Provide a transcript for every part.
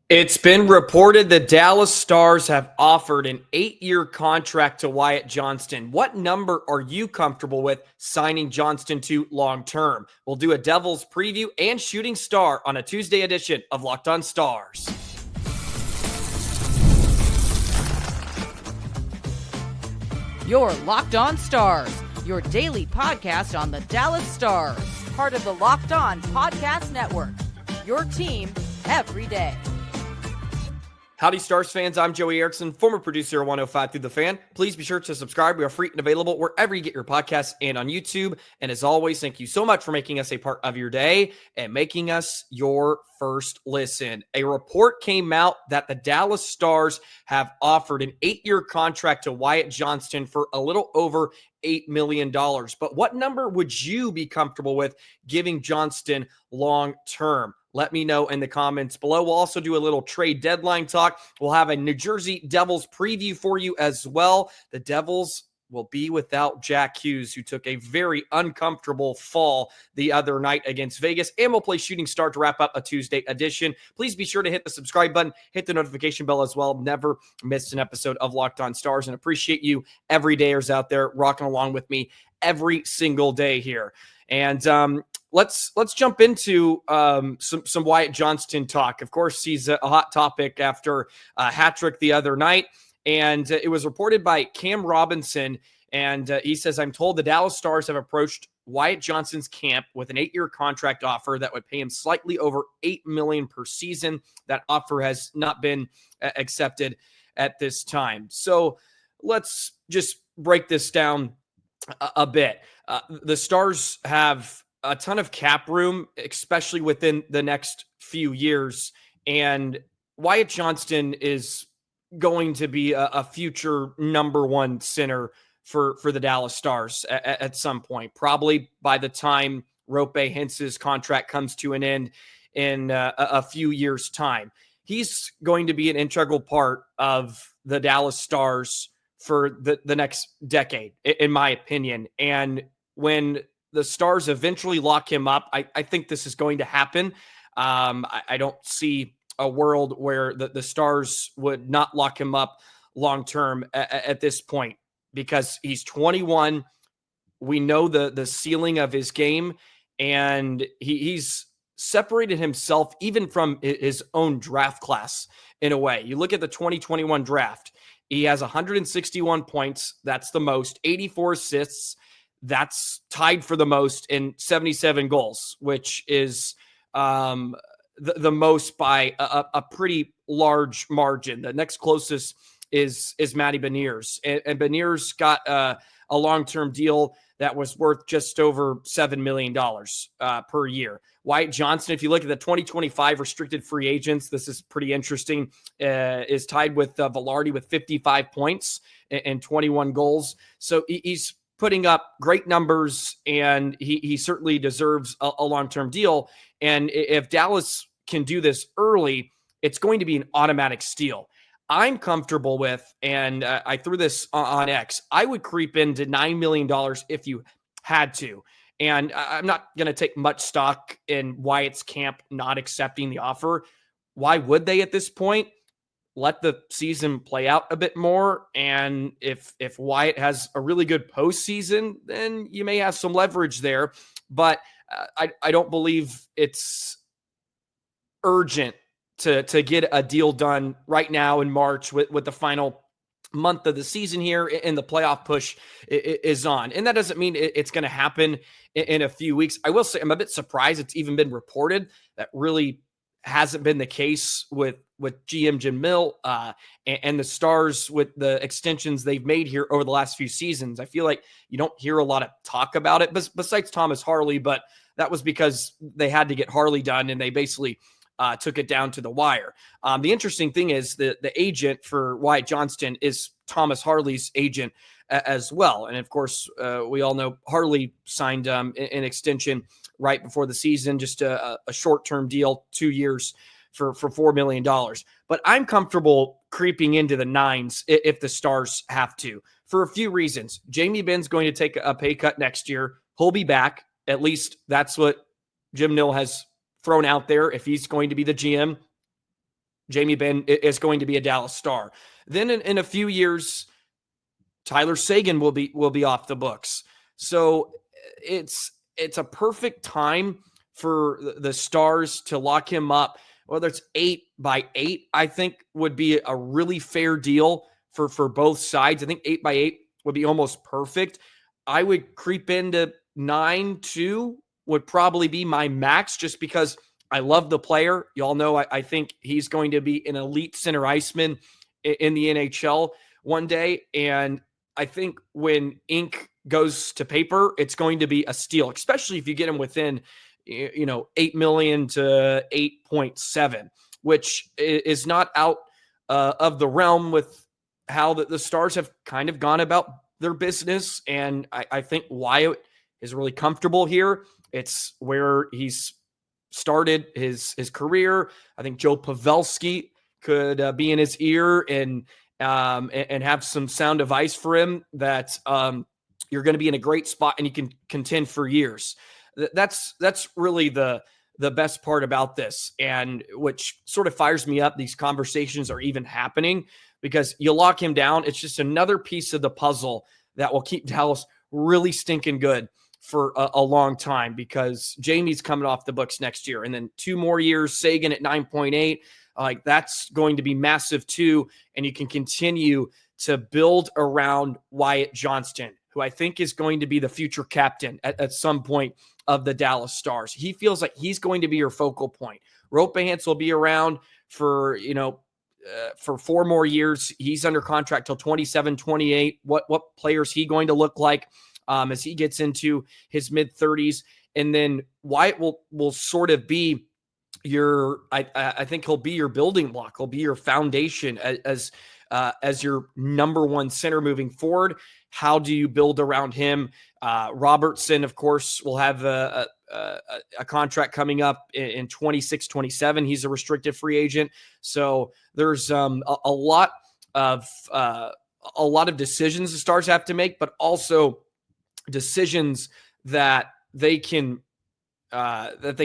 It's been reported the Dallas Stars have offered an 8-year contract to Wyatt Johnston. What number are you comfortable with signing Johnston to long term? We'll do a Devils preview and shooting star on a Tuesday edition of Locked On Stars. You're Locked On Stars, your daily podcast on the Dallas Stars, part of the Locked On Podcast Network. Your team every day. Howdy, Stars fans. I'm Joey Erickson, former producer of 105 Through the Fan. Please be sure to subscribe. We are free and available wherever you get your podcasts and on YouTube. And as always, thank you so much for making us a part of your day and making us your first listen. A report came out that the Dallas Stars have offered an 8-year contract to Wyatt Johnston for a little over $8 million. But what number would you be comfortable with giving Johnston long term? Let me know in the comments below. We'll also do a little trade deadline talk. We'll have a New Jersey Devils preview for you as well. The Devils will be without Jack Hughes, who took a very uncomfortable fall the other night against Vegas. And we'll play Shooting Star to wrap up a Tuesday edition. Please be sure to hit the subscribe button, hit the notification bell as well. Never miss an episode of Locked On Stars, and appreciate you everydayers out there rocking along with me every single day here. And let's jump into some Wyatt Johnston talk. Of course, he's a hot topic after a hat trick the other night. And it was reported by Cam Robinson. And he says, I'm told the Dallas Stars have approached Wyatt Johnston's camp with an 8-year contract offer that would pay him slightly over $8 million per season. That offer has not been accepted at this time. So let's just break this down a bit. The Stars have a ton of cap room, especially within the next few years. And Wyatt Johnston is going to be a future number one center for the Dallas Stars at some point, probably by the time Rope Hentz's contract comes to an end in a few years' time. He's going to be an integral part of the Dallas Stars for the next decade, in my opinion. And when the Stars eventually lock him up, I think this is going to happen. I don't see a world where the Stars would not lock him up long-term at this point, because he's 21. We know the ceiling of his game, and he's separated himself even from his own draft class in a way. You look at the 2021 draft, he has 161 points. That's the most. 84 assists. That's tied for the most in 77 goals, which is the most by a pretty large margin. The next closest is Matty Beniers. And Beniers got a long-term deal that was worth just over $7 million per year. Wyatt Johnston, if you look at the 2025 restricted free agents, this is pretty interesting, is tied with Velarde with 55 points and 21 goals. So he's putting up great numbers, and he certainly deserves a long-term deal. And if Dallas can do this early, it's going to be an automatic steal. I'm comfortable with, and I threw this on X, I would creep into $9 million if you had to. And I'm not going to take much stock in Wyatt's camp not accepting the offer. Why would they at this point? Let the season play out a bit more. And if Wyatt has a really good postseason, then you may have some leverage there. But I don't believe it's urgent to get a deal done right now in March with the final month of the season here, and the playoff push is on. And that doesn't mean it's going to happen in a few weeks. I will say I'm a bit surprised it's even been reported. That really hasn't been the case with GM Jim Mill and the Stars with the extensions they've made here over the last few seasons. I feel like you don't hear a lot of talk about it besides Thomas Harley, but that was because they had to get Harley done, and they basically took it down to the wire. The interesting thing is the agent for Wyatt Johnston is Thomas Harley's agent as well. And of course, we all know Harley signed an extension right before the season, just a short-term deal, 2 years for $4 million. But I'm comfortable creeping into the nines if the Stars have to, for a few reasons. Jamie Benn's going to take a pay cut next year. He'll be back. At least that's what Jim Nill has thrown out there. If he's going to be the GM, Jamie Benn is going to be a Dallas Star. Then in a few years, Tyler Seguin will be off the books. So it's a perfect time for the Stars to lock him up. Whether it's 8x8, I think would be a really fair deal for both sides. I think 8x8 would be almost perfect. I would creep into 9-2 would probably be my max, just because I love the player. You all know I think he's going to be an elite center iceman in the NHL one day. And I think when ink goes to paper, it's going to be a steal, especially if you get him within, 8 million to 8.7, which is not out of the realm with how the Stars have kind of gone about their business. And I think Wyatt is really comfortable here. It's where he's started his career. I think Joe Pavelski could be in his ear and have some sound advice for him that you're going to be in a great spot and you can contend for years. That's really the best part about this, and which sort of fires me up. These conversations are even happening because you lock him down. It's just another piece of the puzzle that will keep Dallas really stinking good for a long time, because Jamie's coming off the books next year, and then 2 more years, Seguin at 9.8. Like, that's going to be massive too. And you can continue to build around Wyatt Johnston, who I think is going to be the future captain at some point of the Dallas Stars. He feels like he's going to be your focal point. Ropehans will be around for 4 more years. He's under contract till 27, 28. What player is he going to look like as he gets into his mid-30s? And then Wyatt will sort of be I think he'll be your building block. He'll be your foundation as your number one center moving forward. How do you build around him? Robertson, of course, will have a contract coming up in 26, 27. He's a restricted free agent. So there's a lot of decisions the Stars have to make, but also decisions that they can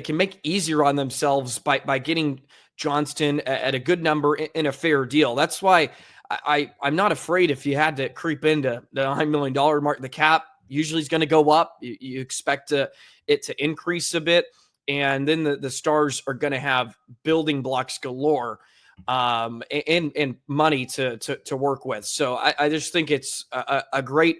make easier on themselves by getting Johnston at a good number in a fair deal. That's why I'm not afraid if you had to creep into the $9 million mark. The cap usually is going to go up. You expect it to increase a bit, and then the Stars are going to have building blocks galore and money to work with. So I just think it's a great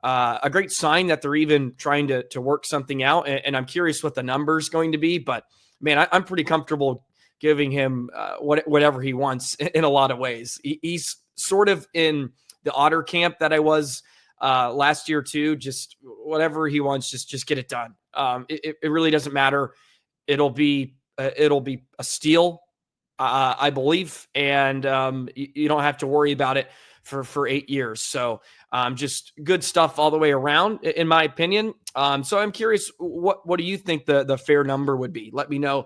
sign that they're even trying to work something out. And I'm curious what the number is going to be, but man, I'm pretty comfortable giving him whatever he wants in a lot of ways. He's sort of in the Otter camp that I was last year too. Just whatever he wants, just get it done. It really doesn't matter. It'll be a steal, I believe. And you don't have to worry about it for 8 years. So just good stuff all the way around, in my opinion. So I'm curious, what do you think the fair number would be? Let me know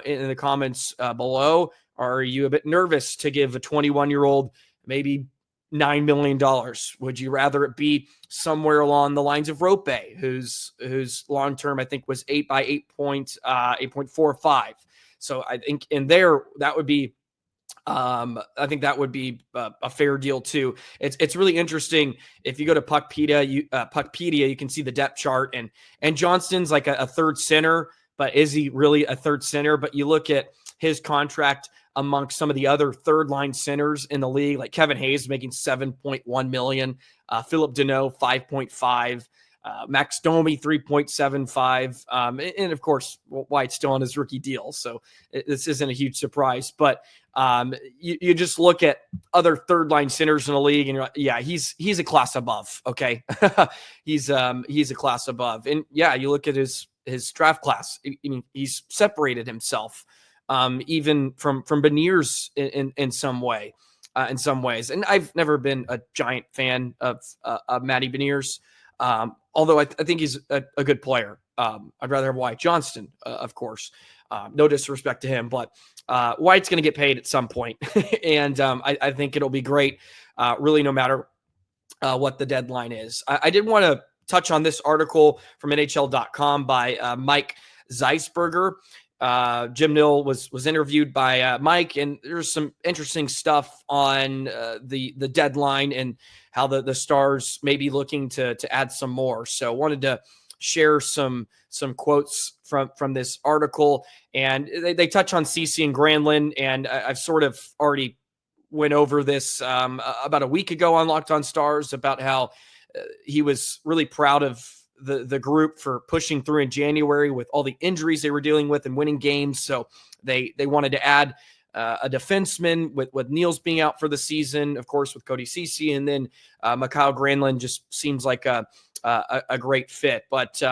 in the comments below. Are you a bit nervous to give a 21-year-old maybe $9 million? Would you rather it be somewhere along the lines of Rope, whose long-term, I think, was 8.45. So I think in there, that would be I think that would be a fair deal too. It's really interesting. If you go to Puckpedia, you can see the depth chart, and Johnston's like a third center, but is he really a third center? But you look at his contract amongst some of the other third line centers in the league, like Kevin Hayes making $7.1 million, Philip Deneau 5.5, Max Domi 3.75, and of course Wyatt's still on his rookie deal, so this isn't a huge surprise. But you just look at other third line centers in the league, and you're like, yeah, he's a class above. Okay, he's a class above, and yeah, you look at his draft class. I mean, he's separated himself even from Beniers in some way, in some ways. And I've never been a giant fan of Matty Beniers. Although I think he's a good player. I'd rather have Wyatt Johnston, of course. No disrespect to him, but Wyatt's going to get paid at some point. And I think it'll be great, really, no matter what the deadline is. I did want to touch on this article from NHL.com by Mike Zeisberger. Jim Nill was interviewed by Mike, and there's some interesting stuff on the deadline and how the Stars may be looking to add some more. So wanted to share some quotes from this article, and they touch on CC and Granlund, and I've sort of already went over this about a week ago on Locked On Stars about how he was really proud of the group for pushing through in January with all the injuries they were dealing with and winning games. So they wanted to add a defenseman with Niels being out for the season, of course, with Cody Ceci, and then Mikhail Granlund just seems like a great fit. But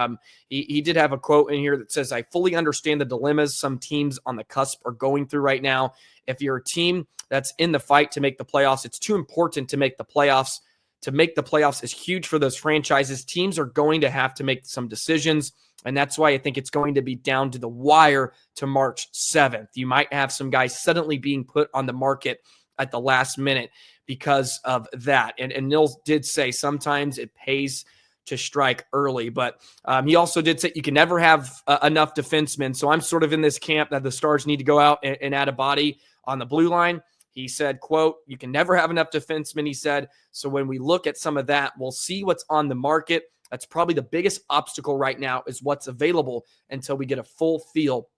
he did have a quote in here that says, "I fully understand the dilemmas some teams on the cusp are going through right now. If you're a team that's in the fight to make the playoffs, it's too important to make the playoffs. To make the playoffs is huge for those franchises. Teams are going to have to make some decisions, and that's why I think it's going to be down to the wire to March 7th. You might have some guys suddenly being put on the market at the last minute because of that." And Nils did say sometimes it pays to strike early, but he also did say you can never have enough defensemen. So I'm sort of in this camp that the Stars need to go out and add a body on the blue line. He said, quote, "You can never have enough defensemen," he said. "So when we look at some of that, we'll see what's on the market. That's probably the biggest obstacle right now is what's available until we get a full feel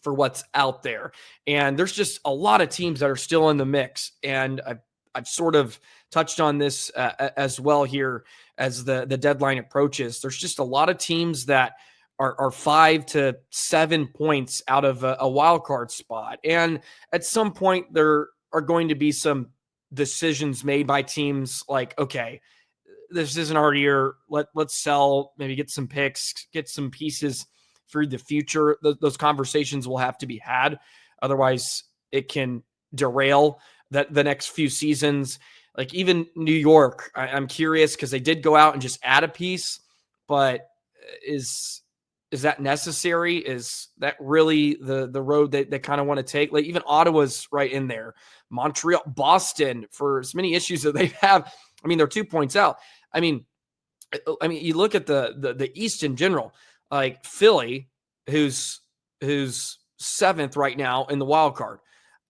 for what's out there." And there's just a lot of teams that are still in the mix. And I've sort of touched on this as well here as the deadline approaches. There's just a lot of teams that are 5 to 7 points out of a wild card spot. And at some point there are going to be some decisions made by teams like, okay, this isn't our year. Let's sell, maybe get some picks, get some pieces for the future. Those conversations will have to be had. Otherwise, it can derail the next few seasons. Like even New York, I'm curious because they did go out and just add a piece, but is that necessary? Is that really the road that they kind of want to take? Like even Ottawa's right in there. Montreal, Boston, for as many issues that they have. I mean, they're 2 points out. I mean, you look at the East in general, like Philly, who's 7th right now in the wild card.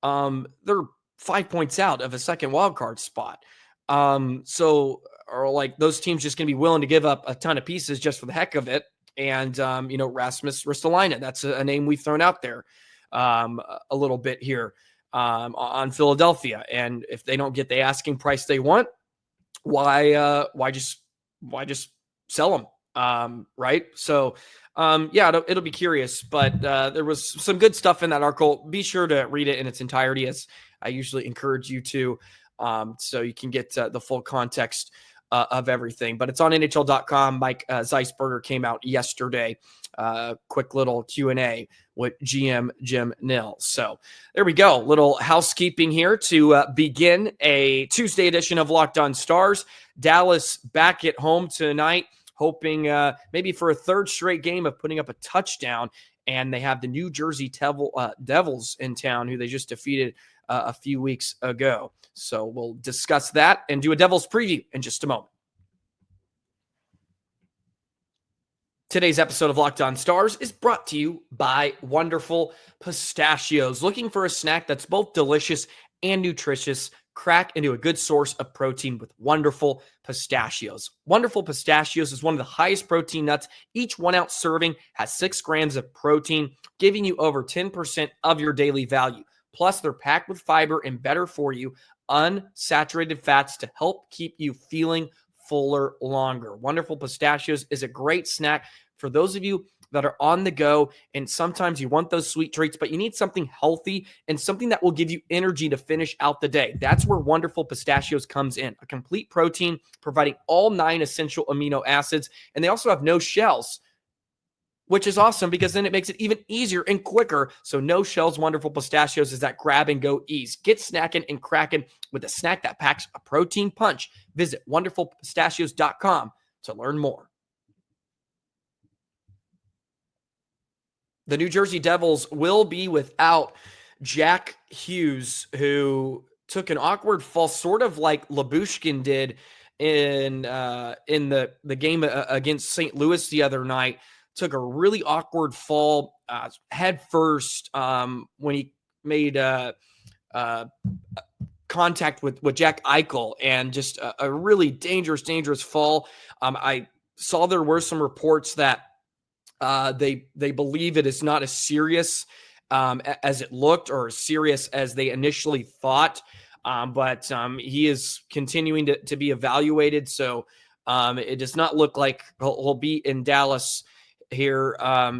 They're 5 points out of a second wild card spot. So are like those teams just going to be willing to give up a ton of pieces just for the heck of it? And, Rasmus Ristolainen, that's a name we've thrown out there a little bit here on Philadelphia. And if they don't get the asking price they want, why just sell them? Right. So, it'll be curious, but there was some good stuff in that article. Be sure to read it in its entirety, as I usually encourage you to, so you can get the full context of everything. But it's on NHL.com. Mike Zeisberger came out yesterday. Quick little Q&A with GM Jim Nill. So there we go. Little housekeeping here to begin a Tuesday edition of Locked On Stars. Dallas back at home tonight, hoping maybe for a third straight game of putting up a touchdown. And they have the New Jersey Devils in town, who they just defeated a few weeks ago. So we'll discuss that and do a Devils preview in just a moment. Today's episode of Locked On Stars is brought to you by Wonderful Pistachios. Looking for a snack that's both delicious and nutritious? Crack into a good source of protein with Wonderful Pistachios. Wonderful Pistachios is one of the highest protein nuts. Each 1 ounce serving has 6 grams of protein, giving you over 10% of your daily value. Plus, they're packed with fiber and better for you, unsaturated fats to help keep you feeling fuller longer. Wonderful Pistachios is a great snack for those of you that are on the go, and sometimes you want those sweet treats, but you need something healthy and something that will give you energy to finish out the day. That's where Wonderful Pistachios comes in. A complete protein providing all 9 essential amino acids, and they also have no shells, which is awesome because then it makes it even easier and quicker. So no shells, Wonderful Pistachios is that grab and go ease. Get snackin' and crackin' with a snack that packs a protein punch. Visit wonderfulpistachios.com to learn more. The New Jersey Devils will be without Jack Hughes, who took an awkward fall, sort of like Labushkin did in the game against St. Louis the other night. took a really awkward fall head first when he made contact with Jack Eichel, and just a really dangerous fall. I saw there were some reports that they believe it is not as serious as it looked, or as serious as they initially thought. But he is continuing to be evaluated. So it does not look like he'll be in Dallas here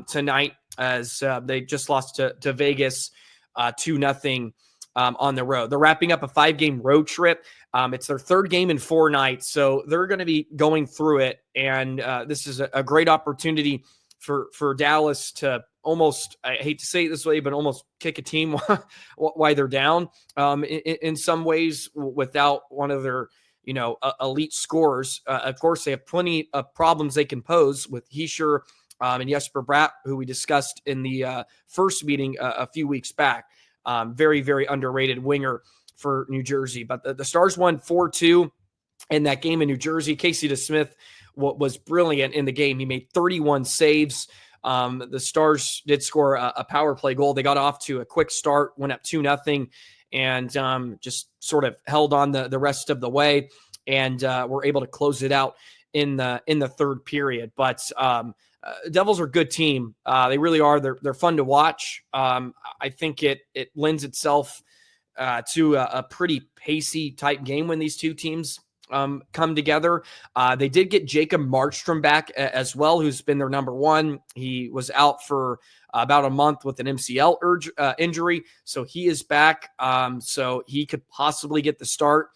tonight, as they just lost to Vegas 2-0 on the road. They're wrapping up a 5-game road trip. It's their 3rd game in 4 nights. So they're going to be going through it. And this is a great opportunity for Dallas to almost, I hate to say it this way, but almost kick a team while they're down in some ways, without one of their, elite scorers. Of course, they have plenty of problems they can pose with Heischer and Jesper Bratt, who we discussed in the first meeting a few weeks back. Very, very underrated winger for New Jersey. But the Stars won 4-2 in that game in New Jersey. Casey DeSmith was brilliant in the game. He made 31 saves. The Stars did score a power play goal. They got off to a quick start, went up 2-0, and just sort of held on the rest of the way, and were able to close it out in the third period. But Devils are a good team. They really are. They're fun to watch. I think it lends itself to a pretty pacey type game when these two teams come together. They did get Jacob Markstrom back as well, who's been their number one. He was out for about a month with an MCL injury, so he is back. So he could possibly get the start,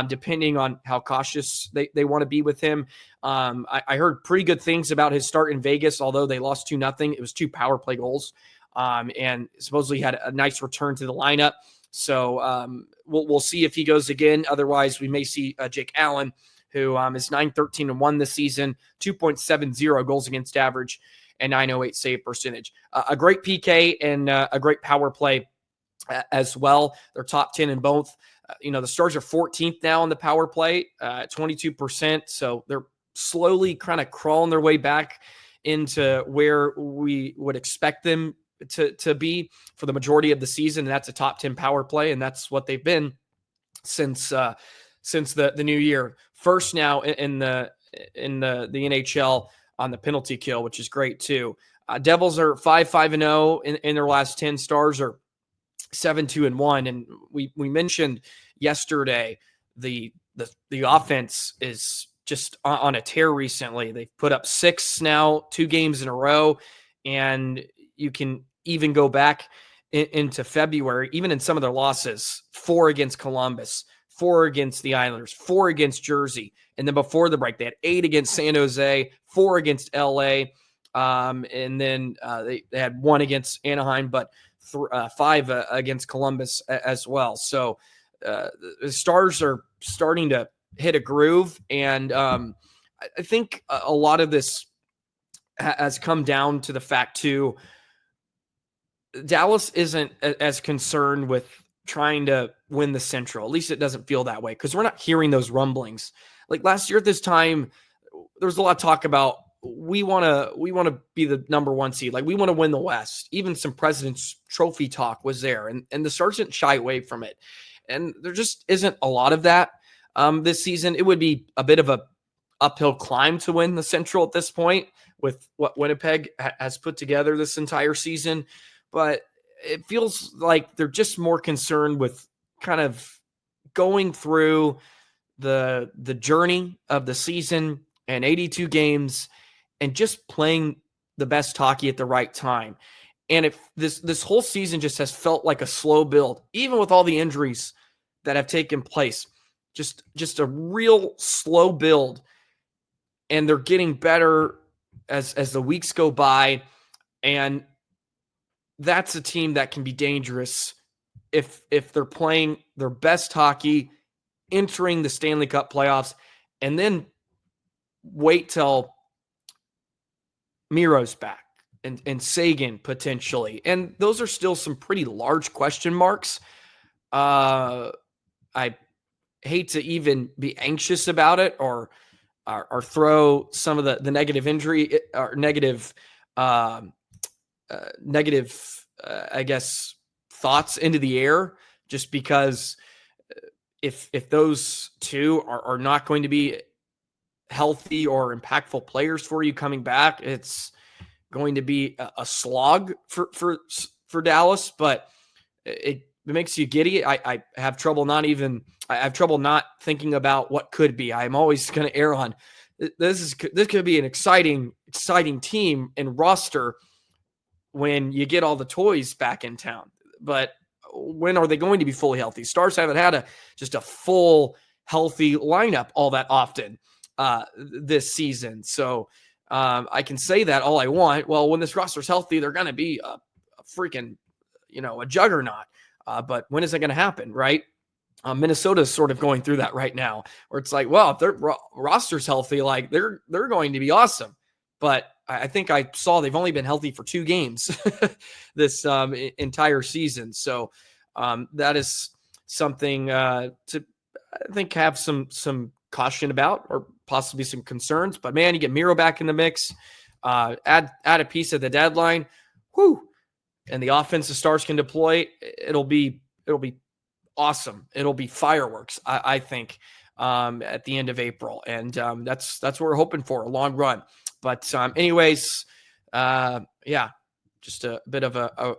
depending on how cautious they want to be with him. I heard pretty good things about his start in Vegas, although they lost 2-0. It was 2 power play goals, and supposedly had a nice return to the lineup. So we'll see if he goes again. Otherwise, we may see Jake Allen, who is 9-13-1 this season, 2.70 goals against average, and 908 save percentage. A great PK and a great power play as well. They're top 10 in both. The Stars are 14th now in the power play, 22%. So they're slowly kind of crawling their way back into where we would expect them to be for the majority of the season. And that's a top 10 power play. And that's what they've been since the new year. First now in the NHL on the penalty kill, which is great too. Devils are 5-5-0 in their last 10. Stars are 7-2-1. And we mentioned yesterday the offense is just on a tear recently. They've put up 6 now, 2 games in a row, and you can even go back into February, even in some of their losses, 4 against Columbus, 4 against the Islanders, 4 against Jersey. And then before the break, they had 8 against San Jose, 4 against LA. And then they had 1 against Anaheim, but 5 against Columbus as well. So the Stars are starting to hit a groove. And I think a lot of this has come down to the fact too, Dallas isn't as concerned with trying to win the Central. At least it doesn't feel that way, because we're not hearing those rumblings. Like last year at this time, there was a lot of talk about we want to be the number 1 seed. Like we want to win the West. Even some President's Trophy talk was there, and the Stars didn't shy away from it. And there just isn't a lot of that this season. It would be a bit of a uphill climb to win the Central at this point with what Winnipeg has put together this entire season. But it feels like they're just more concerned with kind of going through the journey of the season and 82 games and just playing the best hockey at the right time. And if this whole season just has felt like a slow build, even with all the injuries that have taken place, just a real slow build. And they're getting better as the weeks go by. And that's a team that can be dangerous if they're playing their best hockey, entering the Stanley Cup playoffs, and then wait till Miro's back and Sagan potentially. And those are still some pretty large question marks. I hate to even be anxious about it or throw some of the negative injury or negative negative, I guess, thoughts into the air, just because if those two are not going to be healthy or impactful players for you coming back, it's going to be a slog for Dallas. But it makes you giddy. I have trouble not thinking about what could be. I'm always going to err on this could be an exciting team and roster when you get all the toys back in town. But when are they going to be fully healthy? Stars haven't had just a full healthy lineup all that often this season. So I can say that all I want. Well, when this roster's healthy, they're going to be a freaking, a juggernaut. But when is it going to happen, right? Minnesota's sort of going through that right now, where it's like, well, if their roster's healthy, like they're going to be awesome. But I think I saw they've only been healthy for 2 games this entire season. So that is something to, I think, have some caution about, or possibly some concerns. But man, you get Miro back in the mix, add a piece at the deadline, and the offense the Stars can deploy. It'll be awesome. It'll be fireworks, I think, at the end of April. And that's what we're hoping for, a long run. But anyways, just a bit of a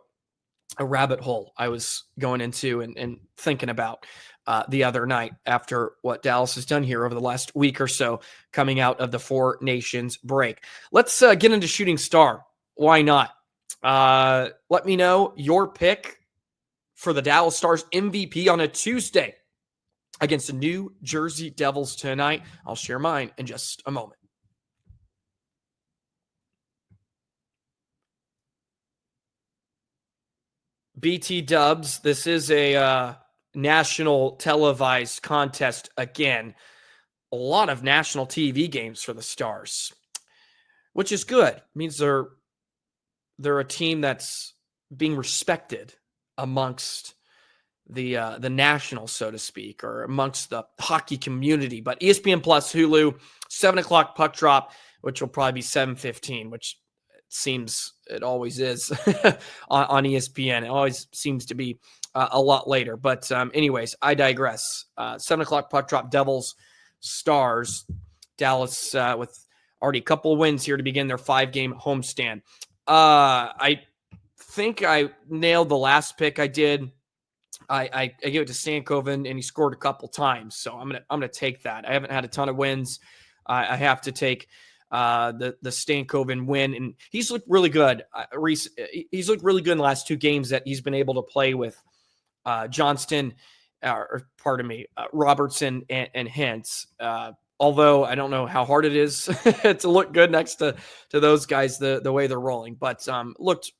rabbit hole I was going into and thinking about the other night after what Dallas has done here over the last week or so coming out of the 4 Nations break. Let's get into Shooting Star. Why not? Let me know your pick for the Dallas Stars MVP on a Tuesday against the New Jersey Devils tonight. I'll share mine in just a moment. BT Dubs, this is a national televised contest again. A lot of national TV games for the Stars, which is good. It means they're a team that's being respected amongst the national, so to speak, or amongst the hockey community. But ESPN Plus, Hulu, 7:00 puck drop, which will probably be 7:15, which seems it always is on ESPN. It always seems to be a lot later. But anyways, I digress. 7:00 puck drop, Devils, Stars, Dallas with already a couple of wins here to begin their 5-game homestand. I think I nailed the last pick I did. I gave it to Stankoven, and he scored a couple times, so I'm gonna take that. I haven't had a ton of wins. I have to take the Stankoven win, and he's looked really good. He's looked really good in the last 2 games that he's been able to play with Johnston, Robertson and Hintz. Although I don't know how hard it is to look good next to those guys the way they're rolling, but looked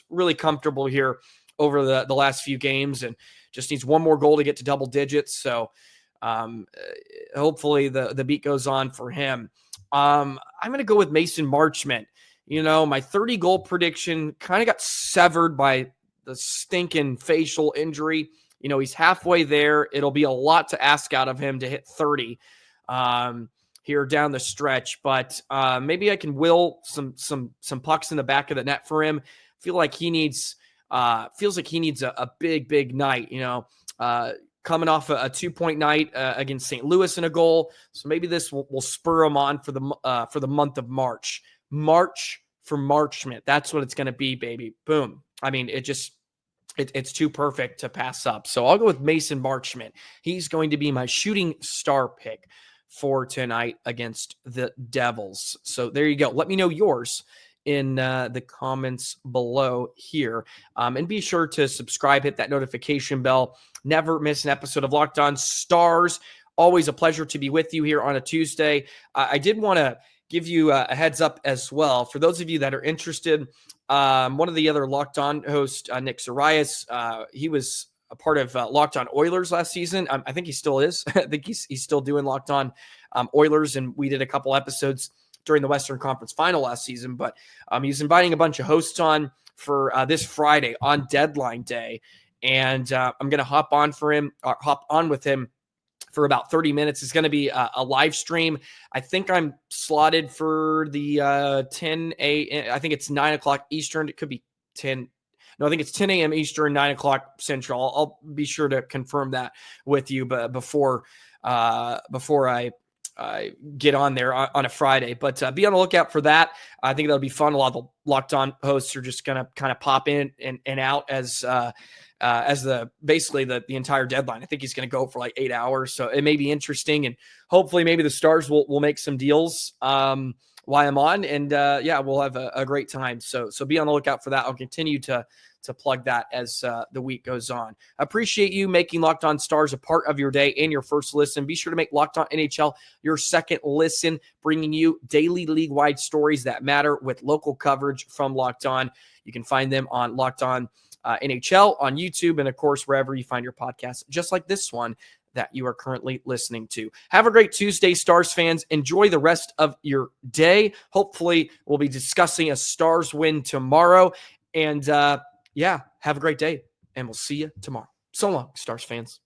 really comfortable here over the last few games, and just needs one more goal to get to double digits. So hopefully the beat goes on for him. I'm going to go with Mason Marchment. My 30 goal prediction kind of got severed by the stinking facial injury. He's halfway there. It'll be a lot to ask out of him to hit 30 here down the stretch, but maybe I can will some pucks in the back of the net for him. Feels like he needs a big night, coming off a 2-point night against St. Louis in a goal. So maybe this will spur him on for the month of March. March for Marchment. That's what it's going to be, baby. Boom. I mean, it's too perfect to pass up. So I'll go with Mason Marchment. He's going to be my Shooting Star pick for tonight against the Devils. So there you go. Let me know yours in the comments below here. And be sure to subscribe, hit that notification bell. Never miss an episode of Locked On Stars. Always a pleasure to be with you here on a Tuesday. I did want to give you a heads up as well. For those of you that are interested, one of the other Locked On hosts, Nick Sarias, he was a part of Locked On Oilers last season. I think he still is. I think he's still doing Locked On Oilers, and we did a couple episodes during the Western Conference Final last season. But he's inviting a bunch of hosts on for this Friday on Deadline Day, and I'm going to hop on with him for about 30 minutes. It's going to be a live stream. I think I'm slotted for the 10 a.m. I think it's 9 o'clock Eastern. It could be 10. No, I think it's 10 a.m. Eastern, 9 o'clock Central. I'll be sure to confirm that with you, but before I get on there on a Friday. But be on the lookout for that. I think that'll be fun. A lot of the Locked On hosts are just going to kind of pop in and out as the entire deadline. I think he's going to go for like 8 hours. So it may be interesting, and hopefully maybe the Stars will make some deals while I'm on, and we'll have a great time. So be on the lookout for that. I'll continue to plug that as the week goes on. Appreciate you making Locked On Stars a part of your day and your first listen. Be sure to make Locked On NHL your second listen, bringing you daily league-wide stories that matter with local coverage from Locked On. You can find them on Locked On NHL, on YouTube, and of course, wherever you find your podcasts, just like this one that you are currently listening to. Have a great Tuesday, Stars fans. Enjoy the rest of your day. Hopefully, we'll be discussing a Stars win tomorrow. And have a great day, and we'll see you tomorrow. So long, Stars fans.